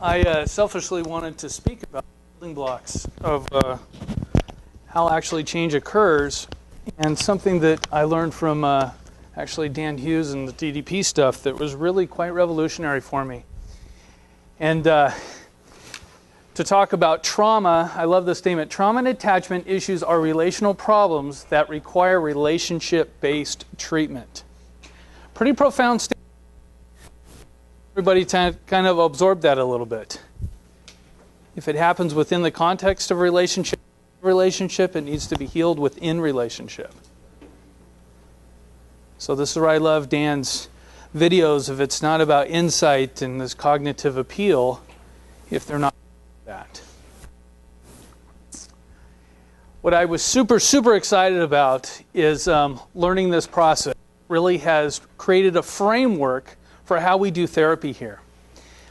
I selfishly wanted to speak about building blocks of how actually change occurs, and something that I learned from actually Dan Hughes and the DDP stuff that was really quite revolutionary for me. And to talk about trauma, I love this statement: trauma and attachment issues are relational problems that require relationship-based treatment. Pretty profound statement. Everybody kind of absorbed that a little bit. If it happens within the context of relationship, it needs to be healed within relationship. So this is where I love Dan's videos. If it's not about insight and this cognitive appeal, if they're not that. What I was super excited about is learning this process. Really has created a framework for how we do therapy here.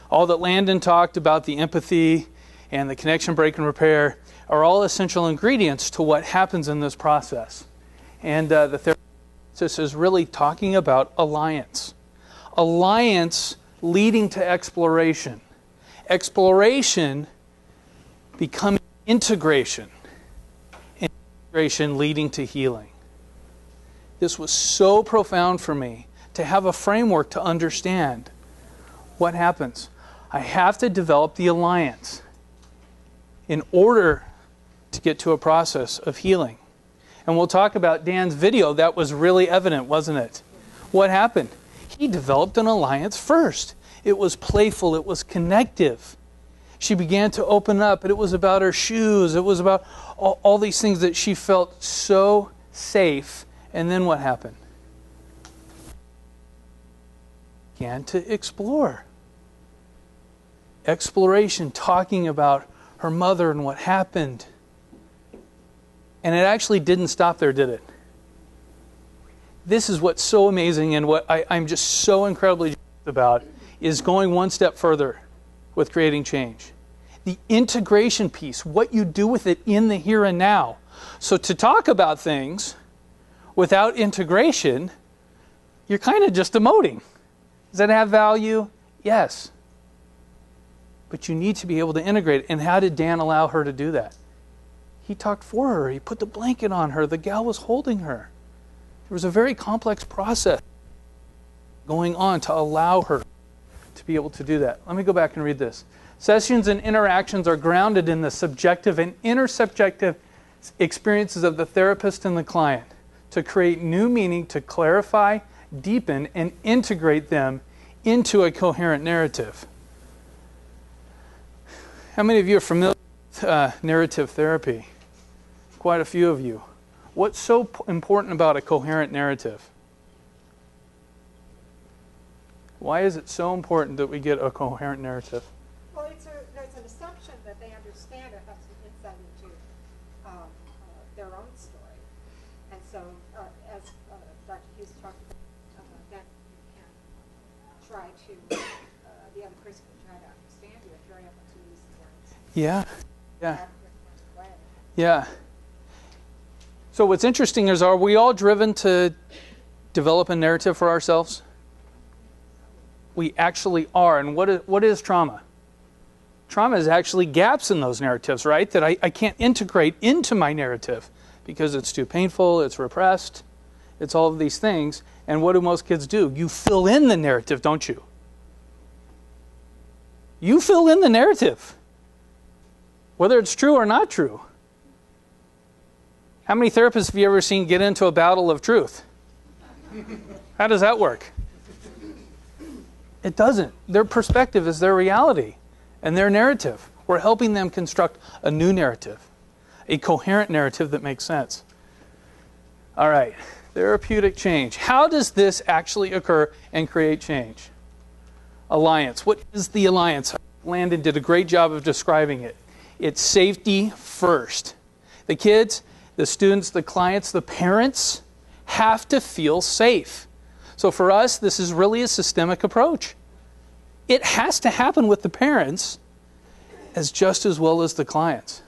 All that Landon talked about, the empathy and the connection, break, and repair, are all essential ingredients to what happens in this process. And the therapy process is really talking about alliance. Alliance leading to exploration. Exploration becoming integration. Integration leading to healing. This was so profound for me to have a framework to understand what happens. I have to develop the alliance in order to get to a process of healing. And we'll talk about Dan's video. That was really evident, wasn't it? What happened? He developed an alliance first. It was playful. It was connective. She began to open up, and it was about her shoes. It was about all these things that she felt so safe. And then what happened? Began to explore. Exploration, talking about her mother and what happened. And it actually didn't stop there, did it? This is what's so amazing, and what I'm just so incredibly about is going one step further with creating change. The integration piece, what you do with it in the here and now. So to talk about things without integration, you're kind of just emoting. Does that have value? Yes. But you need to be able to integrate it. And how did Dan allow her to do that? He talked for her. He put the blanket on her. The gal was holding her. There was a very complex process going on to allow her to be able to do that. Let me go back and read this. Sessions and interactions are grounded in the subjective and intersubjective experiences of the therapist and the client to create new meaning, to clarify, deepen, and integrate them into a coherent narrative. How many of you are familiar with narrative therapy? Quite a few of you. What's so important about a coherent narrative? Why is it so important that we get a coherent narrative? Well, it's an assumption that they understand or have some insight into their own story. And so, as Dr. Hughes talked about, that you can try to, the other person can try to understand you if you're able to use the words. Yeah. Yeah. So what's interesting is, are we all driven to develop a narrative for ourselves? We actually are. And what is trauma? Trauma is actually gaps in those narratives, right? That I can't integrate into my narrative because it's too painful, it's repressed, it's all of these things. And what do most kids do? You fill in the narrative, don't you? You fill in the narrative, whether it's true or not true. How many therapists have you ever seen get into a battle of truth? How does that work? It doesn't. Their perspective is their reality and their narrative. We're helping them construct a new narrative, a coherent narrative that makes sense. All right, therapeutic change. How does this actually occur and create change? Alliance. What is the alliance? Landon did a great job of describing it. It's safety first. The kids, the students, the clients, the parents have to feel safe. So for us, this is really a systemic approach. It has to happen with the parents as just as well as the clients.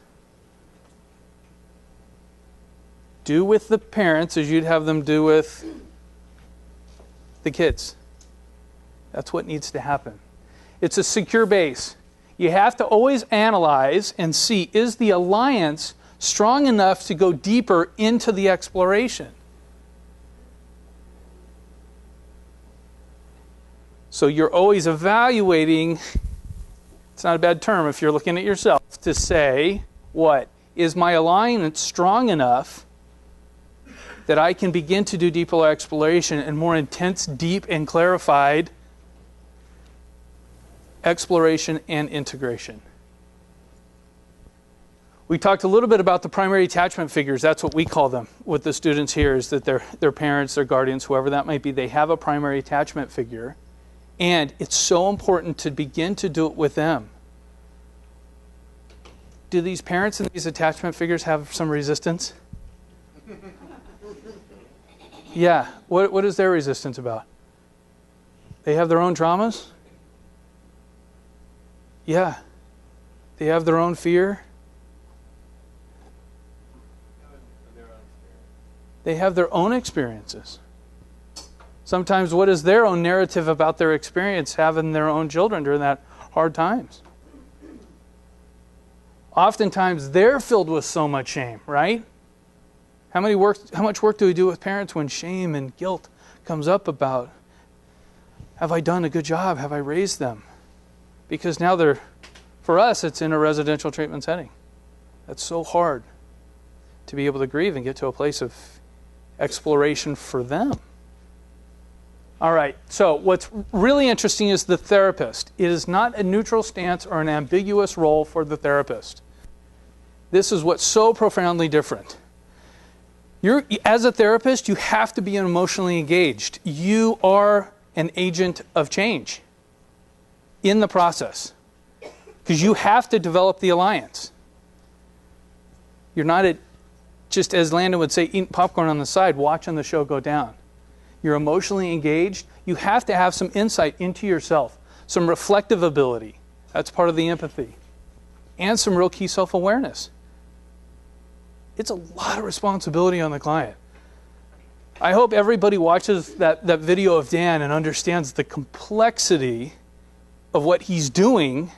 Do with the parents as you'd have them do with the kids. That's what needs to happen. It's a secure base. You have to always analyze and see, is the alliance strong enough to go deeper into the exploration? So you're always evaluating, it's not a bad term if you're looking at yourself, to say, what? Is my alliance strong enough that I can begin to do deeper exploration and more intense, deep, and clarified exploration and integration? We talked a little bit about the primary attachment figures. That's what we call them with the students here, is that their parents, their guardians, whoever that might be, they have a primary attachment figure. And it's so important to begin to do it with them. Do these parents and these attachment figures have some resistance? Yeah. What is their resistance about? They have their own traumas? Yeah. They have their own fear? They have their own experiences. Sometimes what is their own narrative about their experience having their own children during that hard times? Oftentimes they're filled with so much shame, right? How much work do we do with parents when shame and guilt comes up about, have I done a good job? Have I raised them? Because now for us, it's in a residential treatment setting. That's so hard to be able to grieve and get to a place of exploration for them. All right, so what's really interesting is the therapist. It is not a neutral stance or an ambiguous role for the therapist. This is what's so profoundly different. As a therapist, you have to be emotionally engaged. You are an agent of change in the process, because you have to develop the alliance. You're not just, as Landon would say, eating popcorn on the side, watching the show go down. You're emotionally engaged. You have to have some insight into yourself, some reflective ability. That's part of the empathy. And some real key self-awareness. It's a lot of responsibility on the client. I hope everybody watches that video of Dan and understands the complexity of what he's doing,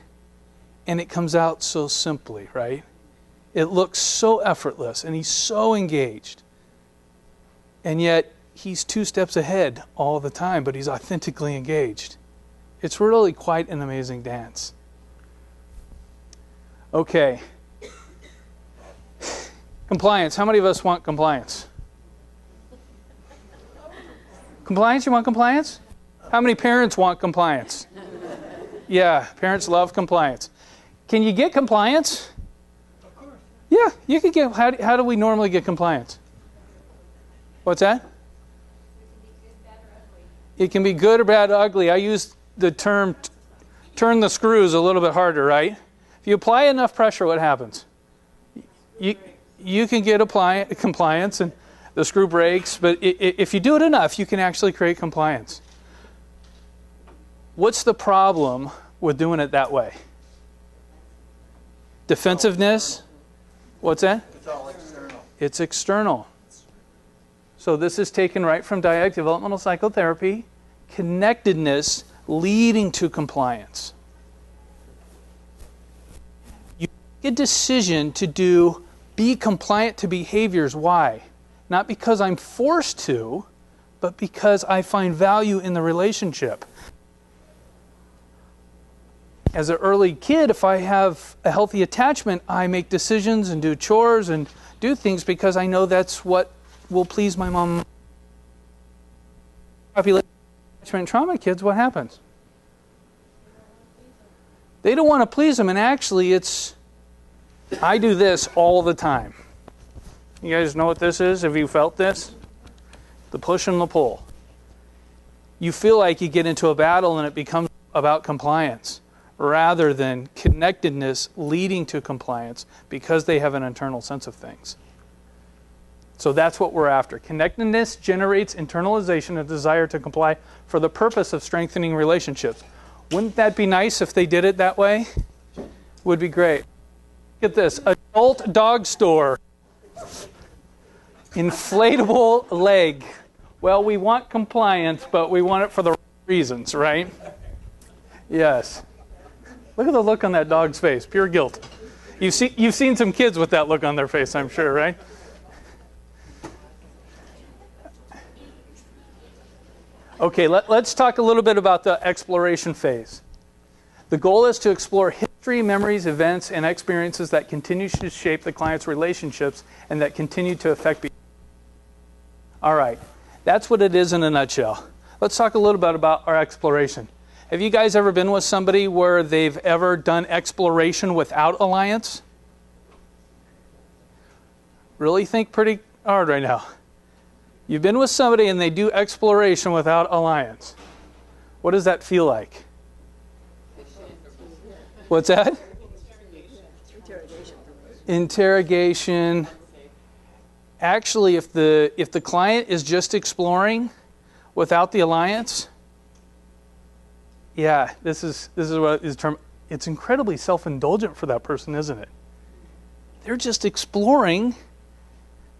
and it comes out so simply, right? It looks so effortless, and he's so engaged. And yet, he's 2 steps ahead all the time, but he's authentically engaged. It's really quite an amazing dance. Okay. Compliance. How many of us want compliance? Compliance? You want compliance? How many parents want compliance? Yeah, parents love compliance. Can you get compliance? Of course. Yeah, you can get. How do we normally get compliance? What's that? It can be good or bad or ugly. I use the term turn the screws a little bit harder, right? If you apply enough pressure, what happens? You can get compliance and the screw breaks, but if you do it enough, you can actually create compliance. What's the problem with doing it that way? Defensiveness? What's that? It's all external. It's external. So this is taken right from dialectic developmental psychotherapy. Connectedness leading to compliance. You make a decision to be compliant to behaviors. Why? Not because I'm forced to, but because I find value in the relationship. As an early kid, if I have a healthy attachment, I make decisions and do chores and do things because I know that's what will please my mom. Population attachment trauma kids, what happens? They don't want to please them, and actually I do this all the time. You guys know what this is? Have you felt this? The push and the pull. You feel like you get into a battle and it becomes about compliance rather than connectedness leading to compliance because they have an internal sense of things. So that's what we're after. Connectedness generates internalization of desire to comply for the purpose of strengthening relationships. Wouldn't that be nice if they did it that way? Would be great. Look at this. Adult dog store. Inflatable leg. Well, we want compliance, but we want it for the right reasons, right? Yes. Look at the look on that dog's face, pure guilt. You've seen some kids with that look on their face, I'm sure, right? Okay, let's talk a little bit about the exploration phase. The goal is to explore history, memories, events, and experiences that continue to shape the client's relationships and that continue to affect behavior. All right, that's what it is in a nutshell. Let's talk a little bit about our exploration. Have you guys ever been with somebody where they've ever done exploration without alliance? Really think pretty hard right now. You've been with somebody and they do exploration without alliance. What does that feel like? What's that? Interrogation. Actually, if the client is just exploring without the alliance, yeah, this is what is termed. It's incredibly self-indulgent for that person, isn't it? They're just exploring.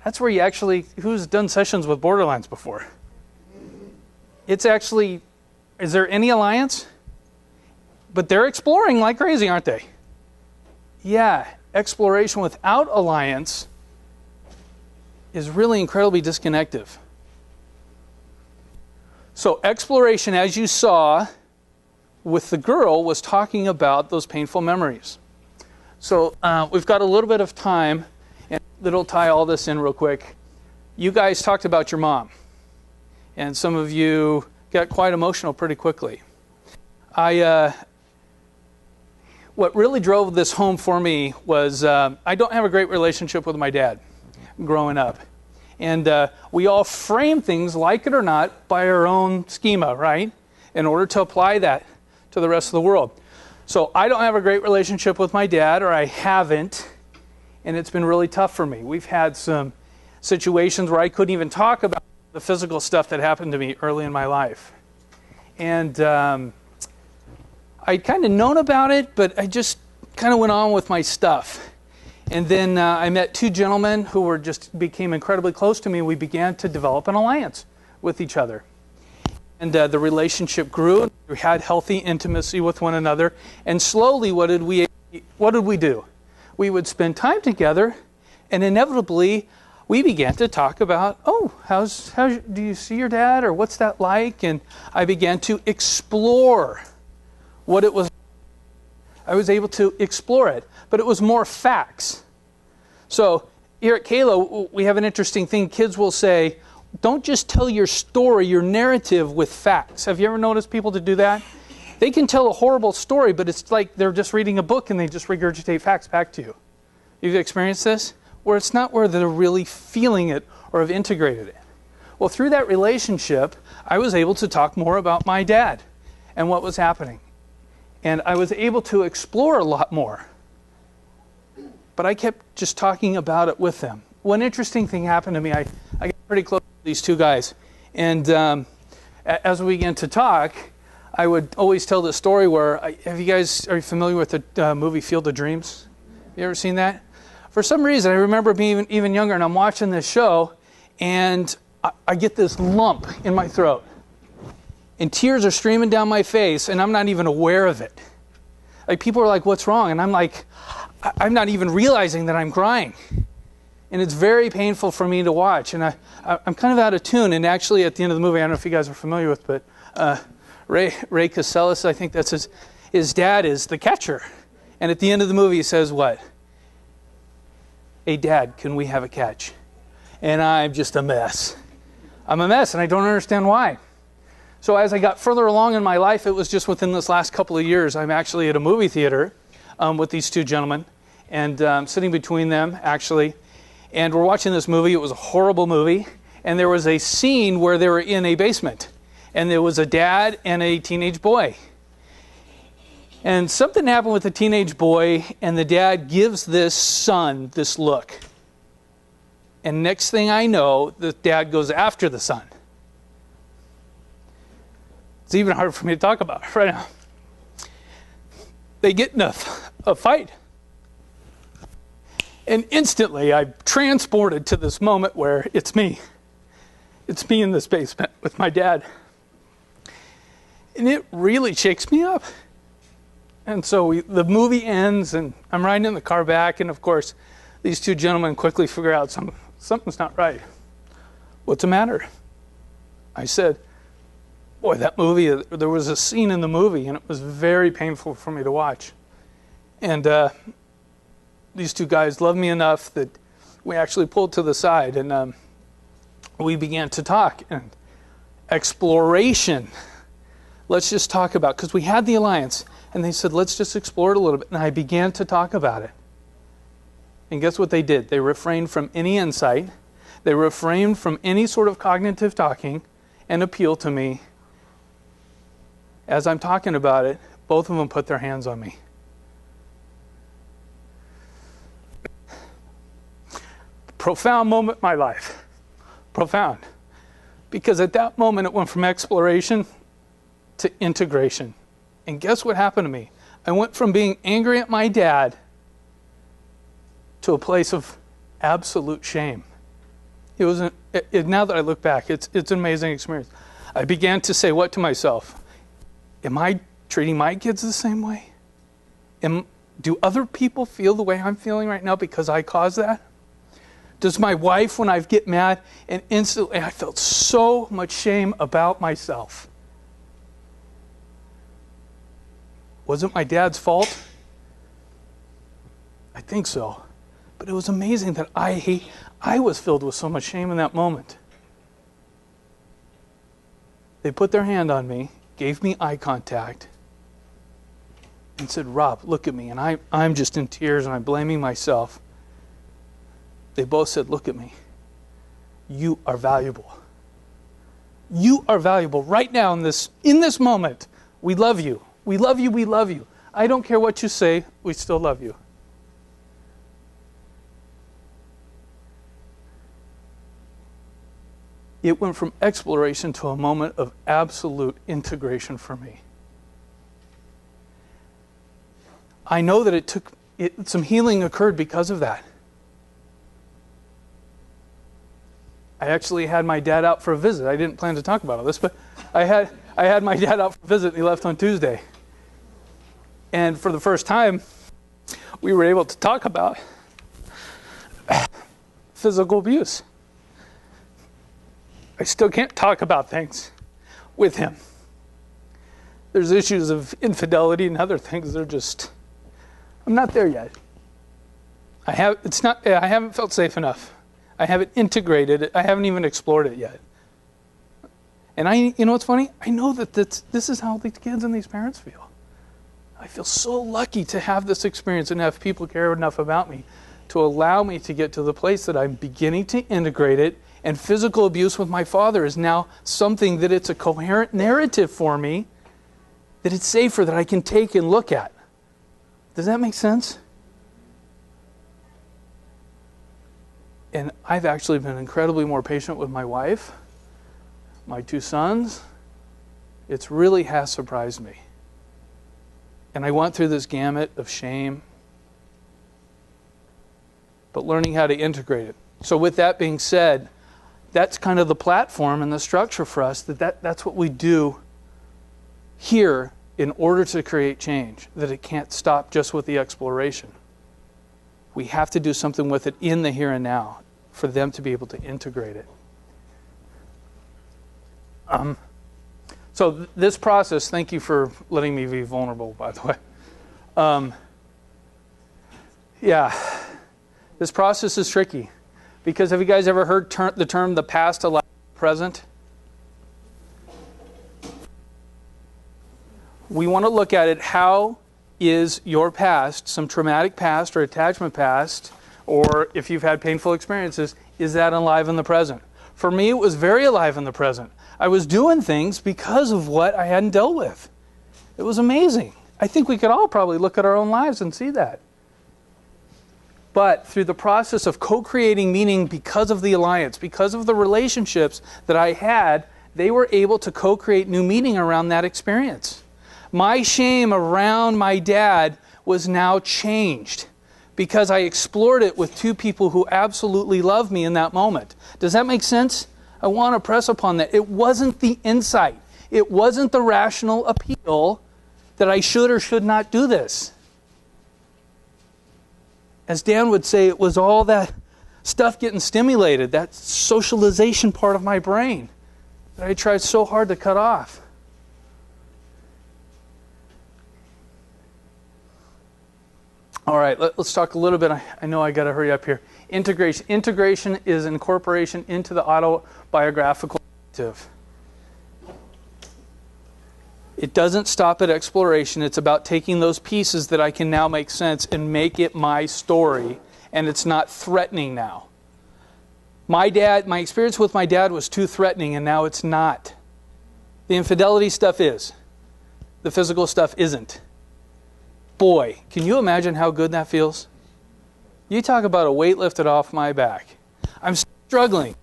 That's where you actually, who's done sessions with borderlines before? It's actually, is there any alliance? But they're exploring like crazy, aren't they? Yeah, exploration without alliance is really incredibly disconnective. So exploration, as you saw with the girl, was talking about those painful memories. So we've got a little bit of time, and it'll tie all this in real quick. You guys talked about your mom, and some of you got quite emotional pretty quickly. What really drove this home for me was I don't have a great relationship with my dad growing up. And we all frame things, like it or not, by our own schema, right? In order to apply that to the rest of the world. So I don't have a great relationship with my dad, or I haven't, and it's been really tough for me. We've had some situations where I couldn't even talk about the physical stuff that happened to me early in my life. And I'd kind of known about it, but I just kind of went on with my stuff. And then I met two gentlemen who became incredibly close to me. We began to develop an alliance with each other. And the relationship grew. We had healthy intimacy with one another. And slowly, what did we do? We would spend time together, and inevitably, we began to talk about, how do you see your dad, or what's that like? And I began to explore what it was. I was able to explore it, but it was more facts. So here at CALo, we have an interesting thing. Kids will say, don't just tell your story, your narrative with facts. Have you ever noticed people to do that? They can tell a horrible story, but it's like they're just reading a book and they just regurgitate facts back to you. You've experienced this? Where it's not where they're really feeling it or have integrated it. Well, through that relationship, I was able to talk more about my dad and what was happening. And I was able to explore a lot more. But I kept just talking about it with them. One interesting thing happened to me. I got pretty close to these two guys. And as we began to talk, I would always tell the story where, are you familiar with the movie Field of Dreams? You ever seen that? For some reason, I remember being even younger, and I'm watching this show, and I get this lump in my throat. And tears are streaming down my face, and I'm not even aware of it. Like, people are like, what's wrong? And I'm like, I'm not even realizing that I'm crying. And it's very painful for me to watch. And I'm kind of out of tune. And actually, at the end of the movie, I don't know if you guys are familiar with, but Ray Casellas, I think that's his dad is the catcher. And at the end of the movie, he says what? Hey, Dad, can we have a catch? And I'm just a mess. I'm a mess, and I don't understand why. So as I got further along in my life, it was just within this last couple of years, I'm actually at a movie theater with these two gentlemen, and sitting between them, actually. And we're watching this movie. It was a horrible movie. And there was a scene where they were in a basement. And there was a dad and a teenage boy. And something happened with the teenage boy, and the dad gives this son this look. And next thing I know, the dad goes after the son. It's even hard for me to talk about right now. They get in a fight. And instantly, I'm transported to this moment where it's me. It's me in this basement with my dad. And it really shakes me up. And so the movie ends, and I'm riding in the car back, and of course, these two gentlemen quickly figure out something's not right. What's the matter? I said, boy, that movie, there was a scene in the movie, and it was very painful for me to watch. And these two guys loved me enough that we actually pulled to the side, and we began to talk. And exploration, let's just talk about, because we had the alliance, and they said, let's just explore it a little bit. And I began to talk about it. And guess what they did? They refrained from any insight. They refrained from any sort of cognitive talking and appeal to me. As I'm talking about it, both of them put their hands on me. Profound moment in my life. Profound. Because at that moment, it went from exploration to integration. And guess what happened to me? I went from being angry at my dad to a place of absolute shame. It was now that I look back, it's an amazing experience. I began to say what to myself? Am I treating my kids the same way? Do other people feel the way I'm feeling right now because I caused that? Does my wife, when I get mad, and instantly I felt so much shame about myself? Was it my dad's fault? I think so. But it was amazing that I was filled with so much shame in that moment. They put their hand on me, gave me eye contact, and said, Rob, look at me. And I'm just in tears and I'm blaming myself. They both said, look at me. You are valuable. You are valuable right now in this moment. We love you. We love you. We love you. I don't care what you say. We still love you. It went from exploration to a moment of absolute integration for me. I know that some healing occurred because of that. I actually had my dad out for a visit. I didn't plan to talk about all this, but I had my dad out for a visit, and he left on Tuesday. And for the first time, we were able to talk about physical abuse. I still can't talk about things with him. There's issues of infidelity and other things. I'm not there yet. I haven't felt safe enough. I haven't integrated it. I haven't even explored it yet. And you know what's funny? I know that this is how these kids and these parents feel. I feel so lucky to have this experience and have people care enough about me to allow me to get to the place that I'm beginning to integrate it. And physical abuse with my father is now something that it's a coherent narrative for me, that it's safer, that I can take and look at. Does that make sense? And I've actually been incredibly more patient with my wife, my two sons. It really has surprised me. And I went through this gamut of shame, but learning how to integrate it. So with that being said, that's kind of the platform and the structure for us, that's what we do here in order to create change, that it can't stop just with the exploration. We have to do something with it in the here and now for them to be able to integrate it. So this process, thank you for letting me be vulnerable, by the way. This process is tricky. Because have you guys ever heard the term the past alive in the present? We want to look at it. How is your past, some traumatic past or attachment past, or if you've had painful experiences, is that alive in the present? For me, it was very alive in the present. I was doing things because of what I hadn't dealt with. It was amazing. I think we could all probably look at our own lives and see that. But through the process of co-creating meaning because of the alliance, because of the relationships that I had, they were able to co-create new meaning around that experience. My shame around my dad was now changed because I explored it with two people who absolutely loved me in that moment. Does that make sense? I want to press upon that. It wasn't the insight. It wasn't the rational appeal. that I should or should not do this. As Dan would say, it was all that stuff getting stimulated, that socialization part of my brain that I tried so hard to cut off. All right, let's talk a little bit. I know I got to hurry up here. Integration. Integration is incorporation into the autobiographical narrative. It doesn't stop at exploration. It's about taking those pieces that I can now make sense and make it my story, and it's not threatening now. My experience with my dad was too threatening, and now it's not. The infidelity stuff is. The physical stuff isn't. Boy, can you imagine how good that feels? You talk about a weight lifted off my back. I'm struggling.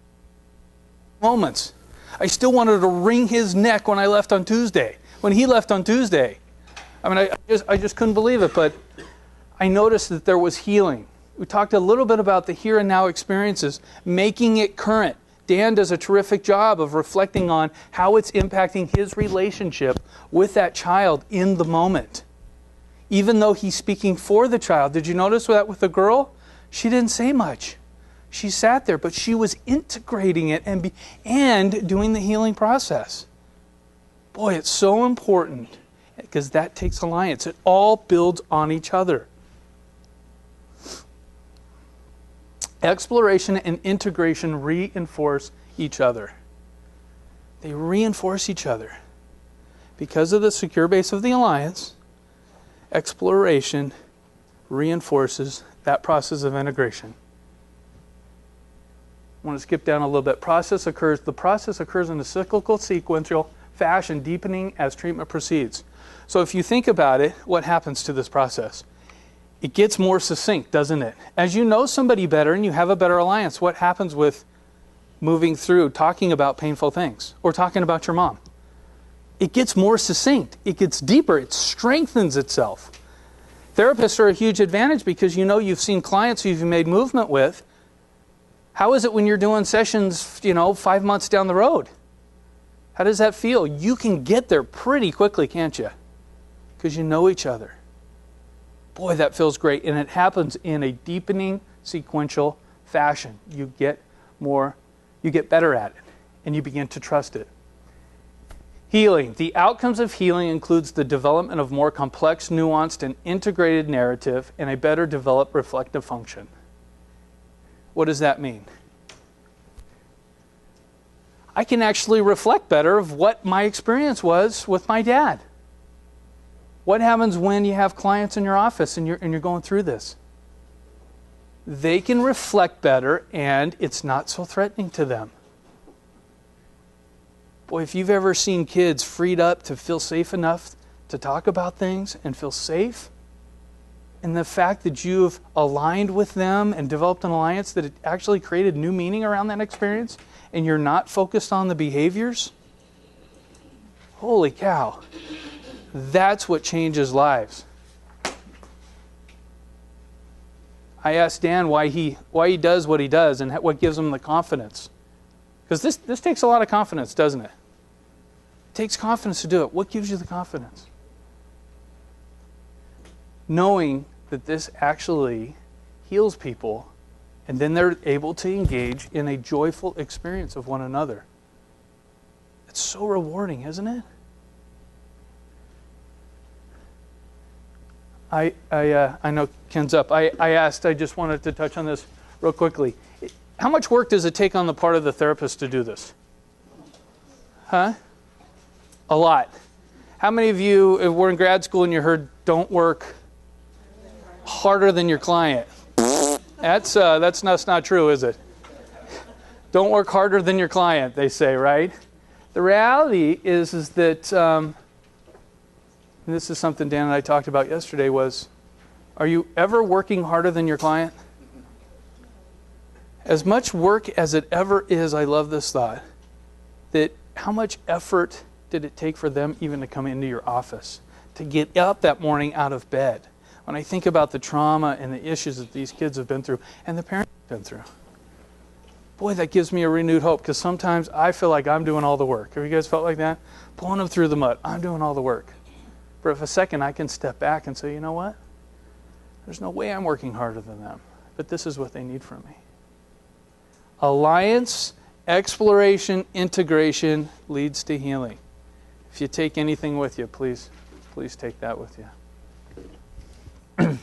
Moments. I still wanted to wring his neck when I left on Tuesday. When he left on Tuesday. I mean, I just couldn't believe it, but I noticed that there was healing. We talked a little bit about the here and now experiences, making it current. Dan does a terrific job of reflecting on how it's impacting his relationship with that child in the moment. Even though he's speaking for the child. Did you notice that with the girl? She didn't say much. She sat there, but she was integrating it and doing the healing process. Boy, it's so important because that takes alliance. It all builds on each other. Exploration and integration reinforce each other. They reinforce each other. Because of the secure base of the alliance, exploration reinforces that process of integration. I want to skip down a little bit. The process occurs in a cyclical, sequential fashion, deepening as treatment proceeds. So if you think about it, what happens to this process? It gets more succinct, doesn't it? As you know somebody better and you have a better alliance, what happens with moving through talking about painful things or talking about your mom? It gets more succinct. It gets deeper. It strengthens itself. Therapists are a huge advantage because you know you've seen clients who you've made movement with. How is it when you're doing sessions, 5 months down the road? How does that feel? You can get there pretty quickly, can't you? Because you know each other. Boy, that feels great. And it happens in a deepening, sequential fashion. You get better at it, and you begin to trust it. Healing. The outcomes of healing includes the development of more complex, nuanced, and integrated narrative and a better developed reflective function. What does that mean? I can actually reflect better of what my experience was with my dad. What happens when you have clients in your office and you're going through this? They can reflect better and it's not so threatening to them. Boy, if you've ever seen kids freed up to feel safe enough to talk about things and feel safe, and the fact that you've aligned with them and developed an alliance that it actually created new meaning around that experience, and you're not focused on the behaviors, holy cow, that's what changes lives. I asked Dan why he does what he does and what gives him the confidence. Because this takes a lot of confidence, doesn't it? It takes confidence to do it. What gives you the confidence? Knowing that this actually heals people, and then they're able to engage in a joyful experience of one another. It's so rewarding, isn't it? I know Ken's up. I just wanted to touch on this real quickly. How much work does it take on the part of the therapist to do this? Huh? A lot. How many of you were in grad school and you heard, don't work harder than your client? That's not true, is it? Don't work harder than your client, they say, right? The reality is that, and this is something Dan and I talked about yesterday, was, are you ever working harder than your client? As much work as it ever is, I love this thought, that how much effort did it take for them even to come into your office, to get up that morning out of bed? When I think about the trauma and the issues that these kids have been through and the parents have been through, boy, that gives me a renewed hope, because sometimes I feel like I'm doing all the work. Have you guys felt like that? Pulling them through the mud. I'm doing all the work. for a second I can step back and say, you know what? There's no way I'm working harder than them, but this is what they need from me. Alliance, exploration, integration leads to healing. If you take anything with you, please take that with you.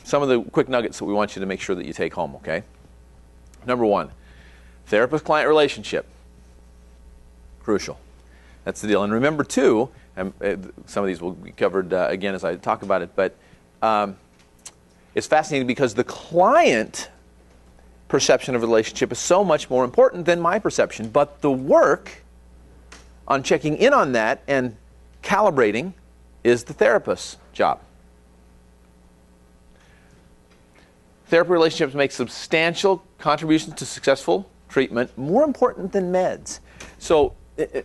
Some of the quick nuggets that we want you to make sure that you take home, okay? Number one, therapist-client relationship. Crucial. That's the deal. And remember, too, some of these will be covered again as I talk about it, but it's fascinating because the client perception of a relationship is so much more important than my perception. But the work on checking in on that and calibrating is the therapist's job. Therapy relationships make substantial contributions to successful treatment, more important than meds. So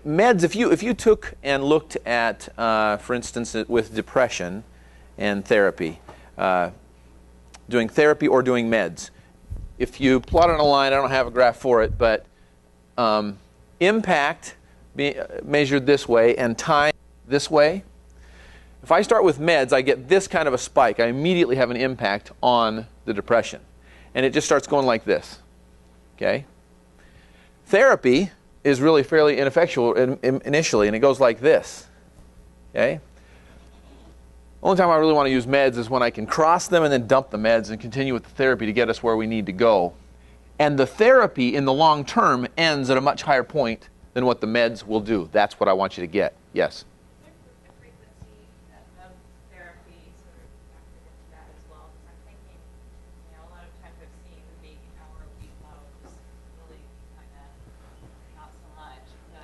meds, if you took and looked at, for instance, with depression and therapy, doing therapy or doing meds, if you plot on a line, I don't have a graph for it, but impact measured this way and time this way. If I start with meds, I get this kind of a spike. I immediately have an impact on the depression. And it just starts going like this. Okay? Therapy is really fairly ineffectual initially, and it goes like this. Okay? Only time I really want to use meds is when I can cross them and then dump the meds and continue with the therapy to get us where we need to go. And the therapy in the long term ends at a much higher point than what the meds will do. That's what I want you to get. Yes?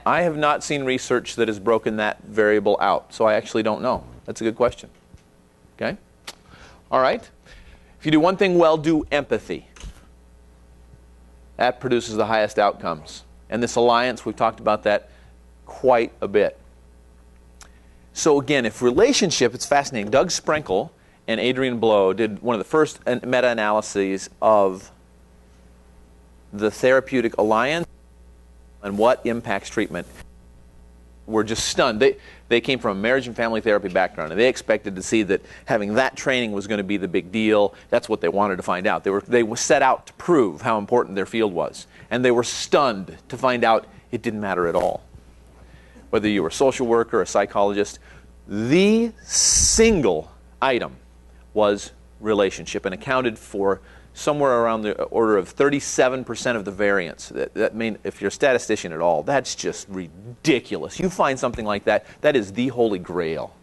I have not seen research that has broken that variable out, so I actually don't know. That's a good question. Okay? All right. If you do one thing well, do empathy. That produces the highest outcomes. And this alliance, we've talked about that quite a bit. So again, if relationship, it's fascinating. Doug Sprenkel and Adrian Blow did one of the first meta-analyses of the therapeutic alliance and what impacts treatment. We're just stunned. They came from a marriage and family therapy background, and they expected to see that having that training was going to be the big deal. That's what they wanted to find out. They were set out to prove how important their field was, and they were stunned to find out it didn't matter at all. Whether you were a social worker, a psychologist, the single item was relationship and accounted for somewhere around the order of 37% of the variance. That mean, if you're a statistician at all, that's just ridiculous. You find something like that, that is the holy grail.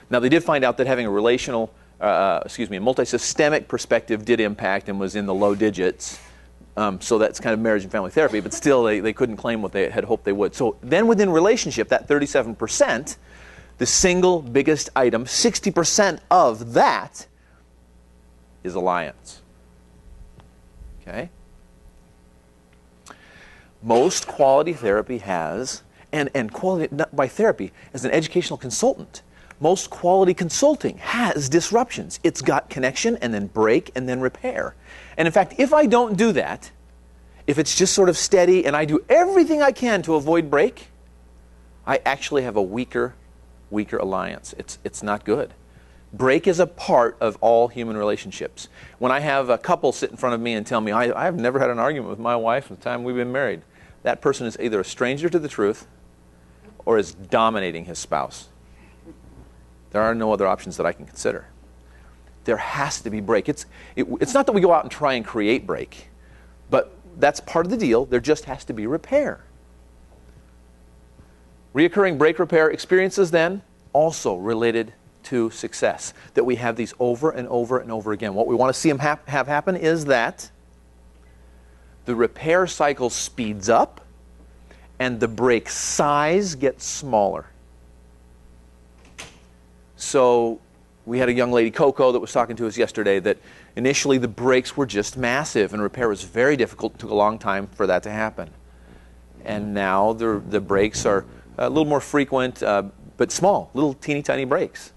Now, they did find out that having a multisystemic perspective did impact and was in the low digits. So that's kind of marriage and family therapy, but still they couldn't claim what they had hoped they would. So then within relationship, that 37%, the single biggest item, 60% of that is alliance. Okay? Most quality therapy has, and quality by therapy as an educational consultant, most quality consulting has disruptions. It's got connection and then break and then repair. And in fact, if I don't do that, if it's just sort of steady and I do everything I can to avoid break, I actually have a weaker alliance. It's not good. Break is a part of all human relationships. When I have a couple sit in front of me and tell me, I've never had an argument with my wife from the time we've been married, that person is either a stranger to the truth or is dominating his spouse. There are no other options that I can consider. There has to be break. It's not that we go out and try and create break, but that's part of the deal. There just has to be repair. Reoccurring break repair experiences then also related to success, that we have these over and over and over again. What we want to see them have happen is that the repair cycle speeds up and the break size gets smaller. So we had a young lady, Coco, that was talking to us yesterday that initially the breaks were just massive and repair was very difficult. It took a long time for that to happen. And now the breaks are a little more frequent, but small, little teeny tiny breaks.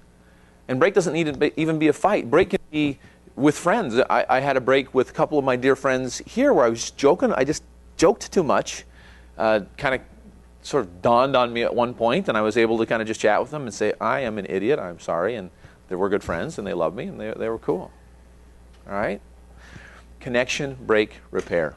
And break doesn't need to even be a fight. Break can be with friends. I had a break with a couple of my dear friends here where I was joking. I just joked too much. Kind of sort of dawned on me at one point, and I was able to kind of just chat with them and say, I am an idiot, I'm sorry, and They were good friends, and they loved me, and they were cool. All right? Connection, break, repair.